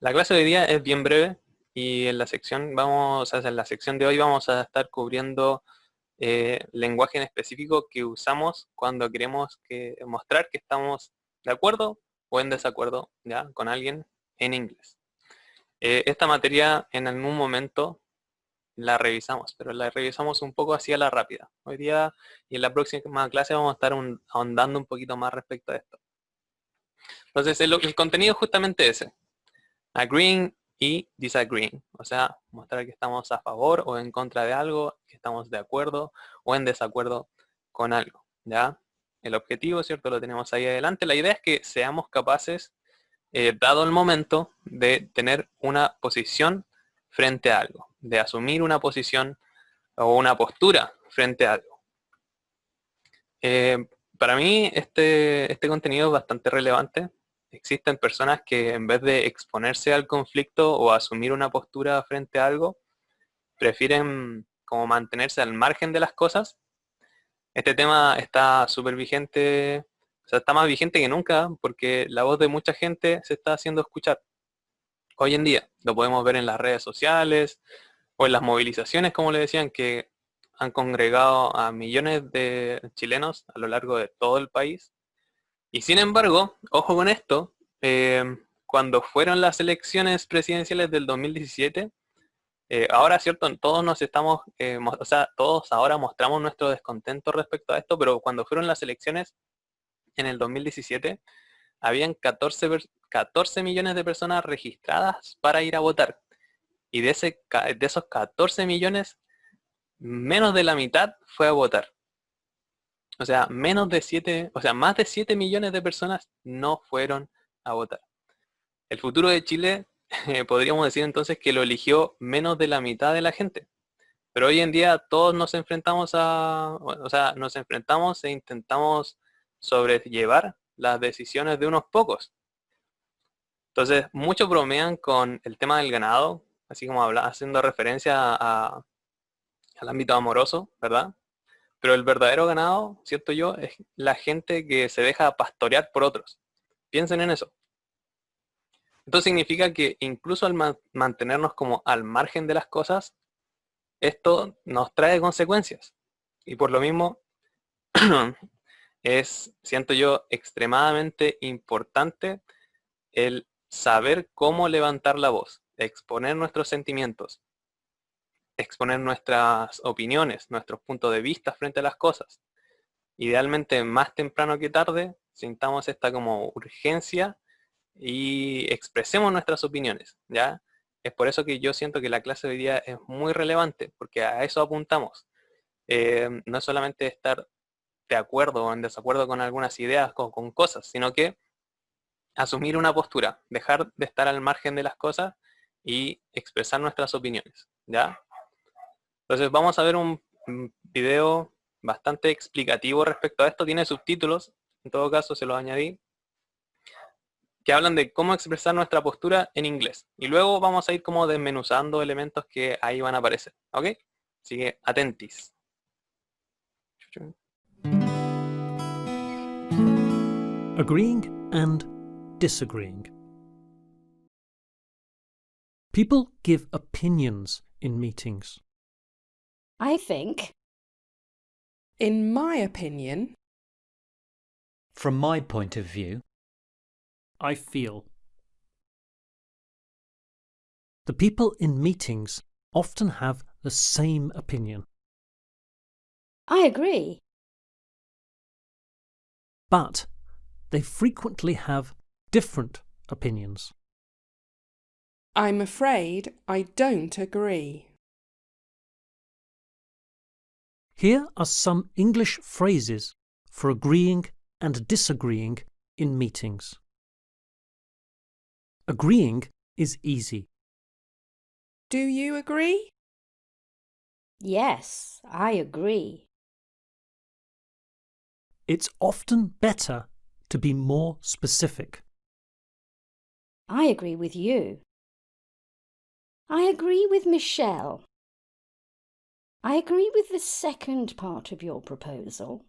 La clase de hoy día es bien breve y en la sección en la sección de hoy vamos a estar cubriendo lenguaje en específico que usamos cuando queremos mostrar que estamos de acuerdo o en desacuerdo ya con alguien en inglés. Esta materia en algún momento la revisamos, pero la revisamos un poco así a la rápida. Hoy día y en la próxima clase vamos a estar ahondando un poquito más respecto a esto. Entonces el contenido es justamente ese. Agreeing y disagreeing, o sea, mostrar que estamos a favor o en contra de algo, que estamos de acuerdo o en desacuerdo con algo, ¿ya? El objetivo, ¿cierto? Lo tenemos ahí adelante. La idea es que seamos capaces, dado el momento, de tener una posición frente a algo, de asumir una posición o una postura frente a algo. Eh, para mí este contenido es bastante relevante. Existen personas que en vez de exponerse al conflicto o asumir una postura frente a algo, prefieren como mantenerse al margen de las cosas. Este tema está súper vigente, o sea, está más vigente que nunca porque la voz de mucha gente se está haciendo escuchar hoy en día. Lo podemos ver en las redes sociales o en las movilizaciones, como le decían, que han congregado a millones de chilenos a lo largo de todo el país. Y sin embargo, ojo con esto, cuando fueron las elecciones presidenciales del 2017, ahora, cierto, todos nos estamos, o sea, todos ahora mostramos nuestro descontento respecto a esto, pero cuando fueron las elecciones en el 2017, habían 14 millones de personas registradas para ir a votar. Y de esos 14 millones, menos de la mitad fue a votar. O sea, más de 7 millones de personas no fueron a votar. El futuro de Chile, podríamos decir entonces que lo eligió menos de la mitad de la gente. Pero hoy en día todos nos enfrentamos o sea, nos enfrentamos e intentamos sobrellevar las decisiones de unos pocos. Entonces, muchos bromean con el tema del ganado, así como haciendo referencia al ámbito amoroso, ¿verdad? Pero el verdadero ganado, siento yo, es la gente que se deja pastorear por otros. Piensen en eso. Esto significa que incluso al mantenernos como al margen de las cosas, esto nos trae consecuencias. Y por lo mismo, siento yo, extremadamente importante el saber cómo levantar la voz, exponer nuestros sentimientos, exponer nuestras opiniones, nuestros puntos de vista frente a las cosas. Idealmente más temprano que tarde, sintamos esta como urgencia y expresemos nuestras opiniones, ¿ya? Es por eso que yo siento que la clase de hoy día es muy relevante, porque a eso apuntamos. No es solamente estar de acuerdo o en desacuerdo con algunas ideas, con cosas, sino que asumir una postura, dejar de estar al margen de las cosas y expresar nuestras opiniones, ¿ya? Entonces vamos a ver un video bastante explicativo respecto a esto, tiene subtítulos, en todo caso se los añadí, que hablan de cómo expresar nuestra postura en inglés. Y luego vamos a ir como desmenuzando elementos que ahí van a aparecer, ¿ok? Así que atentis. Agreeing and disagreeing. People give opinions in meetings. I think. In my opinion. From my point of view. I feel. The people in meetings often have the same opinion. I agree. But they frequently have different opinions. I'm afraid I don't agree. Here are some English phrases for agreeing and disagreeing in meetings. Agreeing is easy. Do you agree? Yes, I agree. It's often better to be more specific. I agree with you. I agree with Michelle. I agree with the second part of your proposal.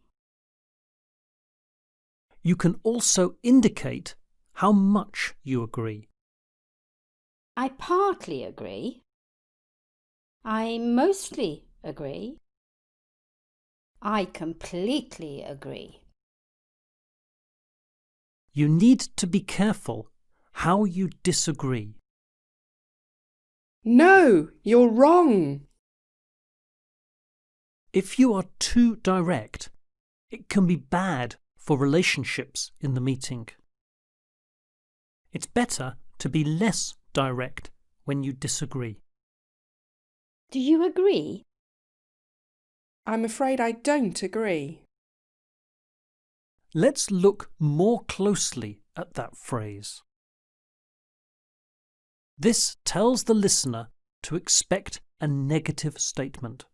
You can also indicate how much you agree. I partly agree. I mostly agree. I completely agree. You need to be careful how you disagree. No, you're wrong. If you are too direct, it can be bad for relationships in the meeting. It's better to be less direct when you disagree. Do you agree? I'm afraid I don't agree. Let's look more closely at that phrase. This tells the listener to expect a negative statement.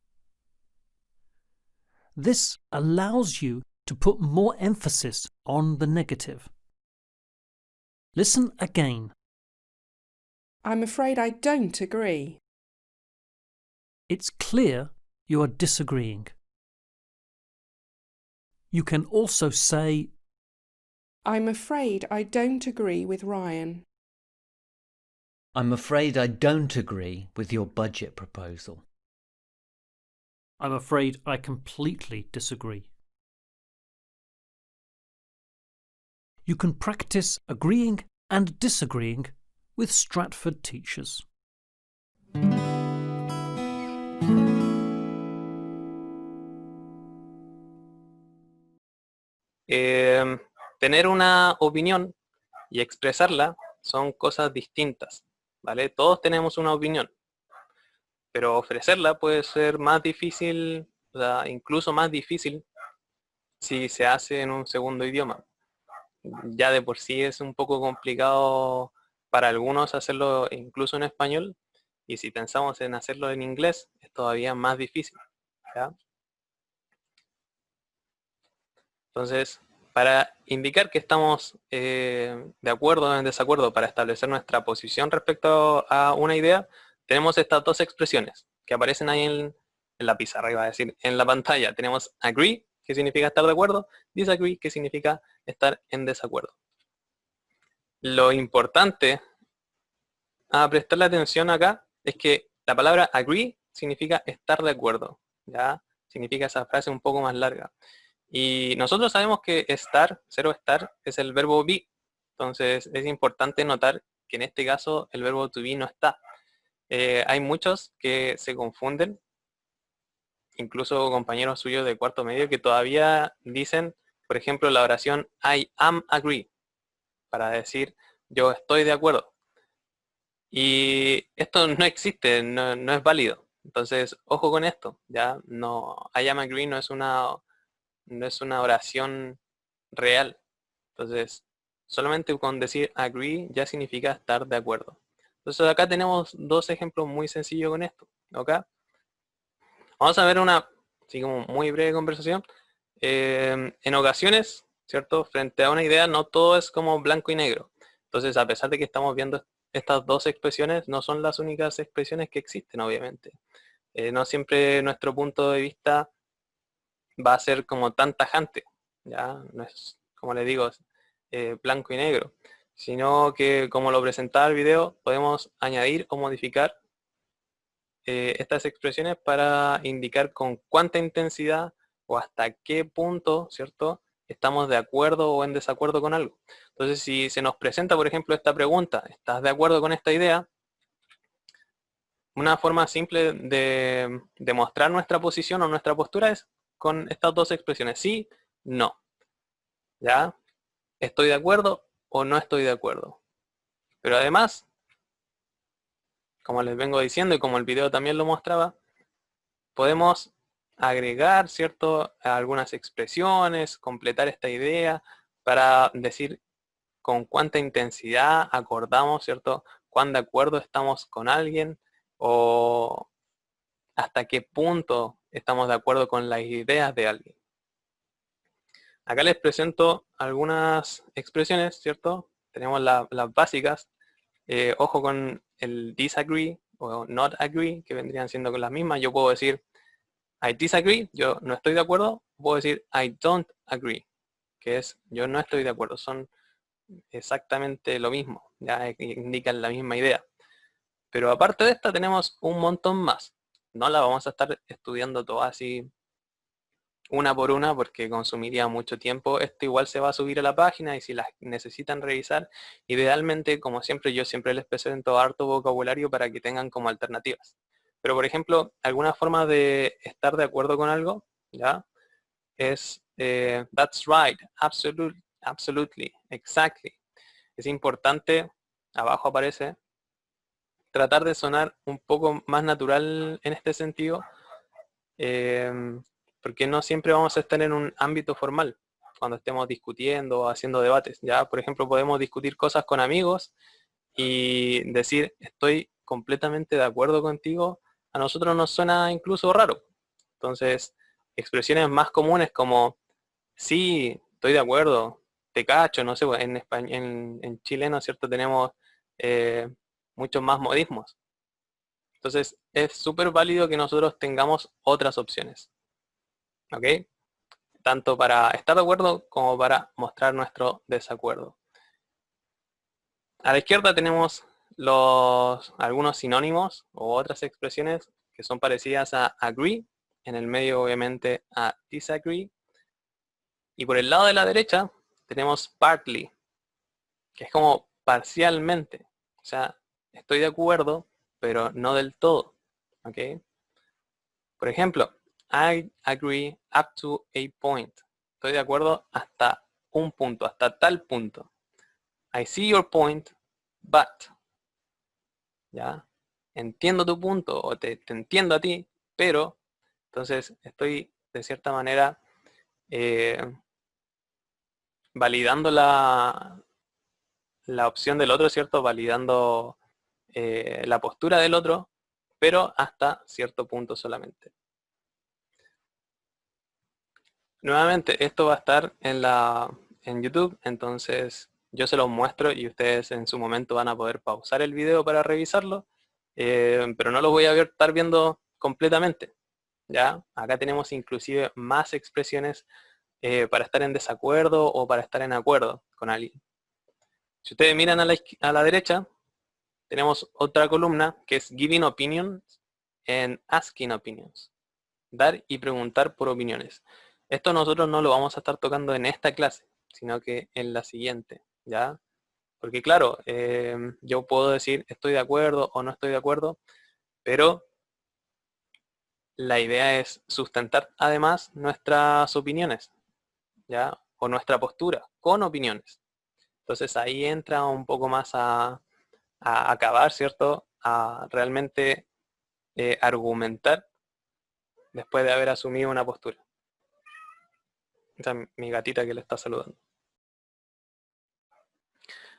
This allows you to put more emphasis on the negative. Listen again. I'm afraid I don't agree. It's clear you are disagreeing. You can also say, I'm afraid I don't agree with Ryan. I'm afraid I don't agree with your budget proposal. I'm afraid I completely disagree. You can practice agreeing and disagreeing with Stratford teachers. Tener una opinión y expresarla son cosas distintas, ¿vale? Todos tenemos una opinión, pero ofrecerla puede ser más difícil, o sea, incluso más difícil si se hace en un segundo idioma. Ya de por sí es un poco complicado para algunos hacerlo incluso en español, y si pensamos en hacerlo en inglés es todavía más difícil, ¿ya? Entonces, para indicar que estamos de acuerdo o en desacuerdo, para establecer nuestra posición respecto a una idea, tenemos estas dos expresiones que aparecen ahí en la pizarra, iba a decir, en la pantalla. Tenemos agree, que significa estar de acuerdo, disagree, que significa estar en desacuerdo. Lo importante a prestarle atención acá es que la palabra agree significa estar de acuerdo, ¿ya? Significa esa frase un poco más larga. Y nosotros sabemos que estar, ser o estar, es el verbo be. Entonces es importante notar que en este caso el verbo to be no está. Hay muchos que se confunden, incluso compañeros suyos de cuarto medio, que todavía dicen, por ejemplo, la oración I am agree, para decir yo estoy de acuerdo. Y esto no existe, no es válido. Entonces, ojo con esto, ¿ya? No, I am agree no es una oración real. Entonces, solamente con decir agree ya significa estar de acuerdo. Entonces acá tenemos dos ejemplos muy sencillos con esto. ¿Ok? Vamos a ver una, así como muy breve conversación. En ocasiones, ¿cierto? Frente a una idea no todo es como blanco y negro. Entonces, a pesar de que estamos viendo estas dos expresiones, no son las únicas expresiones que existen, obviamente. No siempre nuestro punto de vista va a ser como tan tajante, ya no es, como les digo, blanco y negro, sino que como lo presentaba el video, podemos añadir o modificar estas expresiones para indicar con cuánta intensidad o hasta qué punto, ¿cierto?, estamos de acuerdo o en desacuerdo con algo. Entonces, si se nos presenta, por ejemplo, esta pregunta, ¿estás de acuerdo con esta idea? Una forma simple de demostrar nuestra posición o nuestra postura es con estas dos expresiones, sí, no. ¿Ya? ¿Estoy de acuerdo o no estoy de acuerdo? Pero además, como les vengo diciendo y como el video también lo mostraba, podemos agregar, ¿cierto?, algunas expresiones, completar esta idea para decir con cuánta intensidad acordamos, ¿cierto?, cuán de acuerdo estamos con alguien o hasta qué punto estamos de acuerdo con las ideas de alguien. Acá les presento algunas expresiones, ¿cierto? Tenemos las básicas. Ojo con el disagree o not agree, que vendrían siendo con las mismas. Yo puedo decir I disagree, yo no estoy de acuerdo. Puedo decir I don't agree, que es yo no estoy de acuerdo. Son exactamente lo mismo, ya indican la misma idea. Pero aparte de esta tenemos un montón más. No la vamos a estar estudiando todas así una por una porque consumiría mucho tiempo. Esto igual se va a subir a la página y si las necesitan revisar, idealmente, como siempre, yo siempre les presento harto vocabulario para que tengan como alternativas. Pero por ejemplo, alguna forma de estar de acuerdo con algo, ¿ya? Es that's right, absolutely, exactly. Es importante, abajo aparece, tratar de sonar un poco más natural en este sentido, porque no siempre vamos a estar en un ámbito formal cuando estemos discutiendo o haciendo debates. Ya, por ejemplo, podemos discutir cosas con amigos y decir estoy completamente de acuerdo contigo. A nosotros nos suena incluso raro. Entonces, expresiones más comunes como sí, estoy de acuerdo, te cacho, no sé, en en chileno, ¿cierto? Tenemos eh, muchos más modismos. Entonces, es súper válido que nosotros tengamos otras opciones, ¿ok? Tanto para estar de acuerdo como para mostrar nuestro desacuerdo. A la izquierda tenemos algunos sinónimos o otras expresiones que son parecidas a agree, en el medio obviamente a disagree, y por el lado de la derecha tenemos partly, que es como parcialmente, o sea, estoy de acuerdo, pero no del todo, ¿ok? Por ejemplo, I agree up to a point. Estoy de acuerdo hasta un punto, hasta tal punto. I see your point, but. ¿Ya? Entiendo tu punto o te entiendo a ti, pero entonces estoy de cierta manera validando la opción del otro, ¿cierto? Validando la postura del otro, pero hasta cierto punto solamente. Nuevamente, esto va a estar en YouTube, entonces yo se los muestro y ustedes en su momento van a poder pausar el video para revisarlo, pero no lo voy a estar viendo completamente. ¿Ya? Acá tenemos inclusive más expresiones para estar en desacuerdo o para estar en acuerdo con alguien. Si ustedes miran a la derecha, tenemos otra columna que es Giving Opinions and Asking Opinions. Dar y preguntar por opiniones. Esto nosotros no lo vamos a estar tocando en esta clase, sino que en la siguiente, ¿ya? Porque claro, yo puedo decir estoy de acuerdo o no estoy de acuerdo, pero la idea es sustentar además nuestras opiniones, ¿ya? O nuestra postura con opiniones. Entonces ahí entra un poco más a acabar, ¿cierto? A realmente argumentar después de haber asumido una postura. Esa es mi gatita que le está saludando.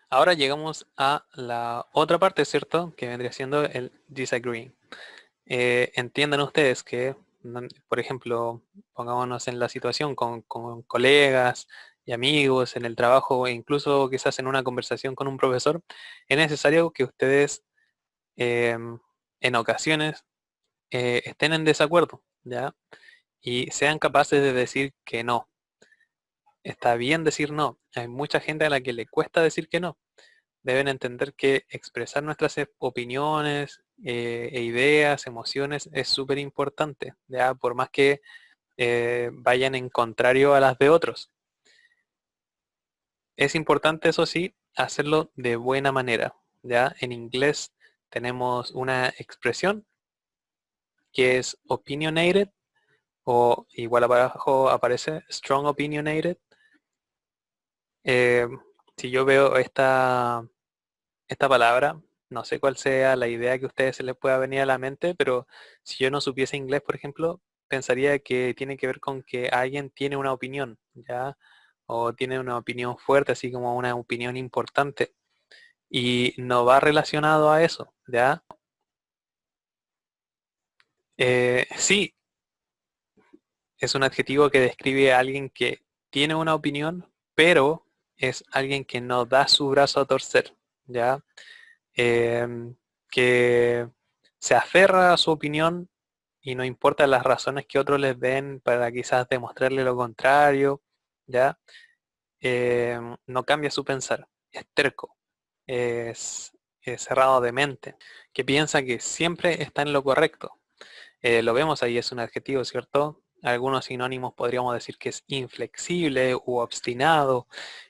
Ahora llegamos a la otra parte, ¿cierto? Que vendría siendo el disagreeing. Entiendan ustedes que, por ejemplo, pongámonos en la situación con colegas y amigos, en el trabajo e incluso quizás en una conversación con un profesor, es necesario que ustedes en ocasiones estén en desacuerdo, ¿ya? Y sean capaces de decir que no. Está bien decir no. Hay mucha gente a la que le cuesta decir que no. Deben entender que expresar nuestras opiniones e ideas, emociones, es súper importante, ¿ya? Por más que vayan en contrario a las de otros. Es importante, eso sí, hacerlo de buena manera, ¿ya? En inglés tenemos una expresión que es opinionated, o igual abajo aparece strong opinionated. Eh, si yo veo esta palabra, no sé cuál sea la idea que a ustedes se les pueda venir a la mente, pero si yo no supiese inglés, por ejemplo, pensaría que tiene que ver con que alguien tiene una opinión, ¿ya? O tiene una opinión fuerte, así como una opinión importante. Y no va relacionado a eso, ¿ya? Sí, es un adjetivo que describe a alguien que tiene una opinión, pero es alguien que no da su brazo a torcer, ¿ya? Que se aferra a su opinión y no importa las razones que otros les den para quizás demostrarle lo contrario, ¿ya? No cambia su pensar, es terco, es cerrado de mente, que piensa que siempre está en lo correcto. Lo vemos ahí, es un adjetivo, ¿cierto? Algunos sinónimos podríamos decir que es inflexible u obstinado,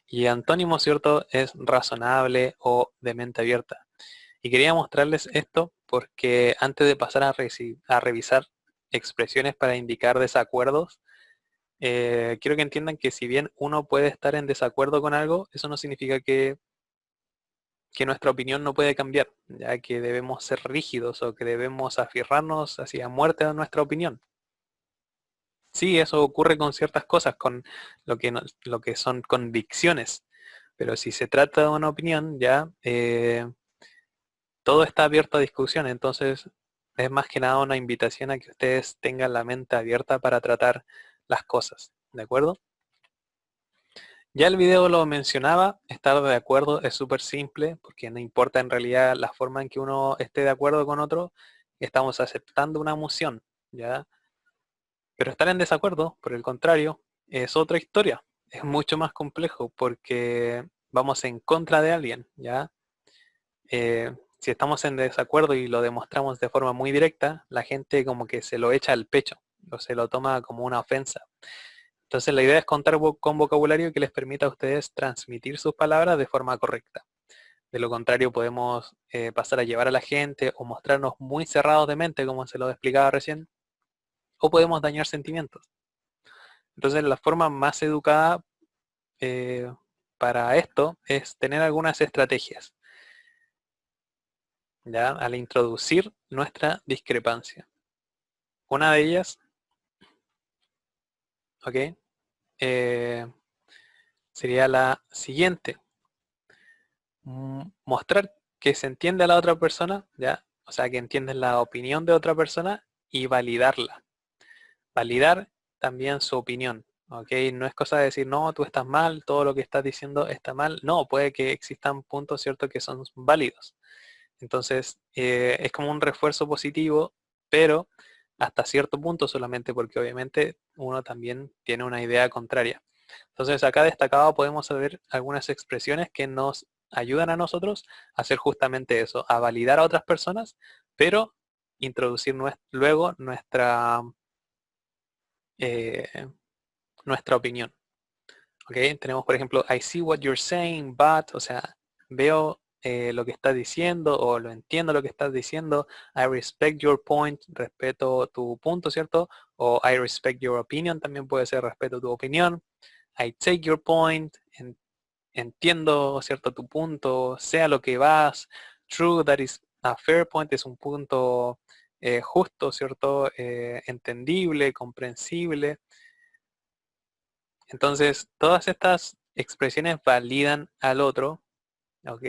y antónimo, ¿cierto? Es razonable o de mente abierta. Y quería mostrarles esto porque antes de pasar a revisar expresiones para indicar desacuerdos, quiero que entiendan que si bien uno puede estar en desacuerdo con algo, eso no significa que nuestra opinión no puede cambiar, ya que debemos ser rígidos o que debemos aferrarnos hacia muerte a nuestra opinión. Sí, eso ocurre con ciertas cosas, con lo que son convicciones, pero si se trata de una opinión, ya todo está abierto a discusión, entonces es más que nada una invitación a que ustedes tengan la mente abierta para tratar las cosas, ¿de acuerdo? Ya el video lo mencionaba, estar de acuerdo es súper simple, porque no importa en realidad la forma en que uno esté de acuerdo con otro, estamos aceptando una emoción, ¿ya? Pero estar en desacuerdo, por el contrario, es otra historia, es mucho más complejo, porque vamos en contra de alguien, ¿ya? Si estamos en desacuerdo y lo demostramos de forma muy directa, la gente como que se lo echa al pecho, o se lo toma como una ofensa. Entonces la idea es contar con vocabulario que les permita a ustedes transmitir sus palabras de forma correcta. De lo contrario podemos pasar a llevar a la gente o mostrarnos muy cerrados de mente, como se lo explicaba recién, o podemos dañar sentimientos. Entonces la forma más educada para esto es tener algunas estrategias, ¿ya? Al introducir nuestra discrepancia. Una de ellas, ¿ok? Sería la siguiente. Mostrar que se entiende a la otra persona, ¿ya? O sea, que entiendes la opinión de otra persona y validarla. Validar también su opinión, ¿ok? No es cosa de decir, no, tú estás mal, todo lo que estás diciendo está mal. No, puede que existan puntos, ¿cierto?, que son válidos. Entonces, es como un refuerzo positivo, pero hasta cierto punto solamente, porque obviamente uno también tiene una idea contraria. Entonces, acá destacado podemos ver algunas expresiones que nos ayudan a nosotros a hacer justamente eso, a validar a otras personas, pero introducir luego eh, nuestra opinión. ¿Ok? Tenemos, por ejemplo, I see what you're saying, but, o sea, veo lo que estás diciendo o lo entiendo lo que estás diciendo. I respect your point, respeto tu punto, ¿cierto? O I respect your opinion, también puede ser respeto tu opinión. I take your point, entiendo, ¿cierto?, tu punto, sea lo que vas. True, that is a fair point, es un punto justo, ¿cierto? Entendible, comprensible. Entonces, todas estas expresiones validan al otro, ¿ok?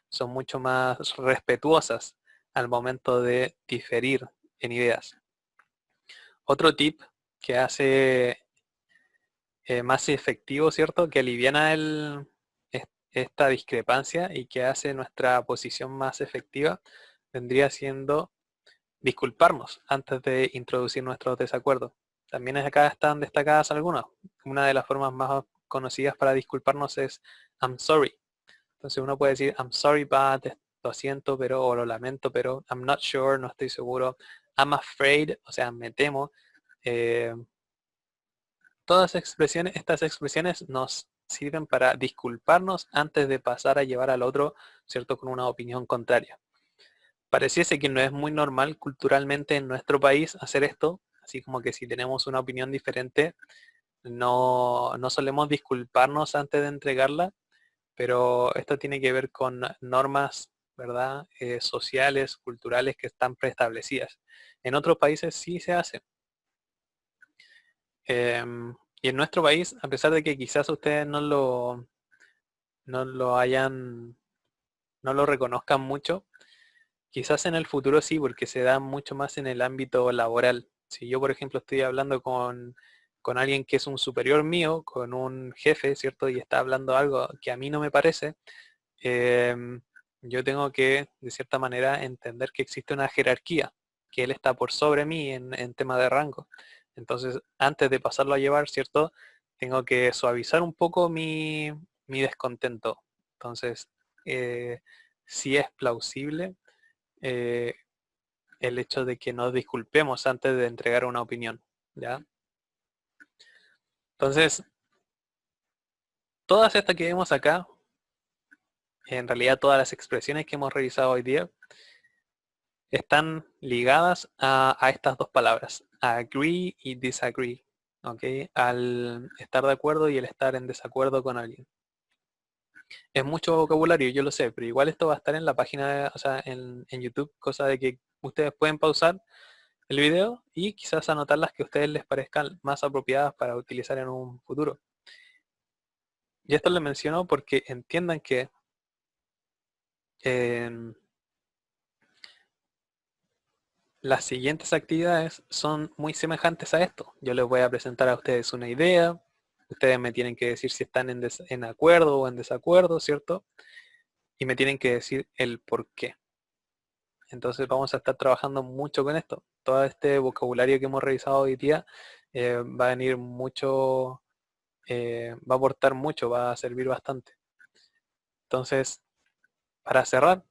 Son mucho más respetuosas al momento de diferir en ideas. Otro tip que hace más efectivo, ¿cierto? Que aliviana esta discrepancia y que hace nuestra posición más efectiva, vendría siendo disculparnos antes de introducir nuestros desacuerdos. También acá están destacadas algunas. Una de las formas más conocidas para disculparnos es I'm sorry. Entonces uno puede decir I'm sorry but, lo siento pero, o lo lamento pero, I'm not sure, no estoy seguro, I'm afraid, o sea, me temo. Todas estas expresiones nos sirven para disculparnos antes de pasar a llevar al otro, ¿cierto?, con una opinión contraria. Pareciese que no es muy normal culturalmente en nuestro país hacer esto, así como que si tenemos una opinión diferente, no solemos disculparnos antes de entregarla, pero esto tiene que ver con normas, ¿verdad?, sociales, culturales que están preestablecidas. En otros países sí se hace. Y en nuestro país, a pesar de que quizás ustedes no lo reconozcan mucho, quizás en el futuro sí, porque se da mucho más en el ámbito laboral. Si yo, por ejemplo, estoy hablando con alguien que es un superior mío, con un jefe, ¿cierto? Y está hablando algo que a mí no me parece, yo tengo que, de cierta manera, entender que existe una jerarquía, que él está por sobre mí en tema de rango. Entonces, antes de pasarlo a llevar, ¿cierto? Tengo que suavizar un poco mi descontento. Entonces, sí es plausible el hecho de que nos disculpemos antes de entregar una opinión, ¿ya? Entonces, todas estas que vemos acá, en realidad todas las expresiones que hemos revisado hoy día, están ligadas a estas dos palabras, agree y disagree, ¿ok? Al estar de acuerdo y el estar en desacuerdo con alguien. Es mucho vocabulario, yo lo sé, pero igual esto va a estar en la página, o sea, en YouTube, cosa de que ustedes pueden pausar el video y quizás anotar las que a ustedes les parezcan más apropiadas para utilizar en un futuro. Y esto les menciono porque entiendan que las siguientes actividades son muy semejantes a esto. Yo les voy a presentar a ustedes una idea, ustedes me tienen que decir si están en acuerdo o en desacuerdo, ¿cierto? Y me tienen que decir el por qué. Entonces vamos a estar trabajando mucho con esto. Todo este vocabulario que hemos revisado hoy día va a venir mucho, va a aportar mucho, va a servir bastante. Entonces, para cerrar,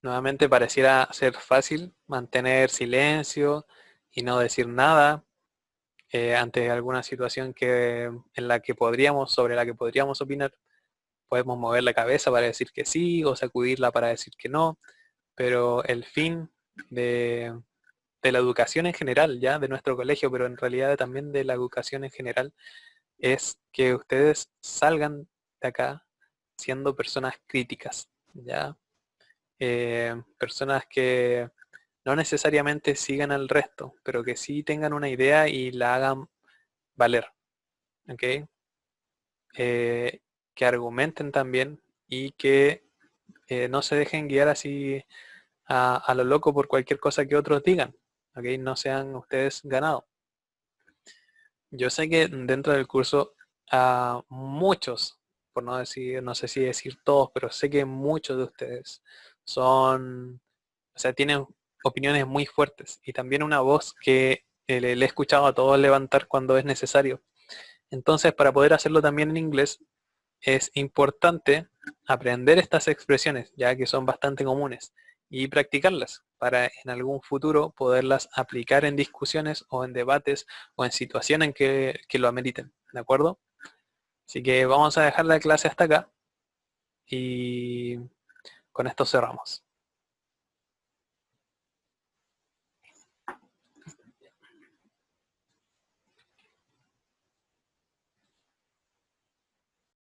nuevamente pareciera ser fácil mantener silencio y no decir nada ante alguna situación en la que sobre la que podríamos opinar. Podemos mover la cabeza para decir que sí o sacudirla para decir que no, pero el fin de la educación en general, ya de nuestro colegio, pero en realidad también de la educación en general, es que ustedes salgan de acá siendo personas críticas, ya personas que no necesariamente sigan al resto, pero que sí tengan una idea y la hagan valer, ¿ok? Que argumenten también y que no se dejen guiar así a lo loco por cualquier cosa que otros digan, ¿ok? No sean ustedes ganados. Yo sé que dentro del curso a muchos, por no decir, no sé si decir todos, pero sé que muchos de ustedes tienen opiniones muy fuertes y también una voz que le he escuchado a todos levantar cuando es necesario. Entonces, para poder hacerlo también en inglés, es importante aprender estas expresiones, ya que son bastante comunes, y practicarlas para en algún futuro poderlas aplicar en discusiones o en debates o en situaciones que lo ameriten, ¿de acuerdo? Así que vamos a dejar la clase hasta acá y con esto cerramos.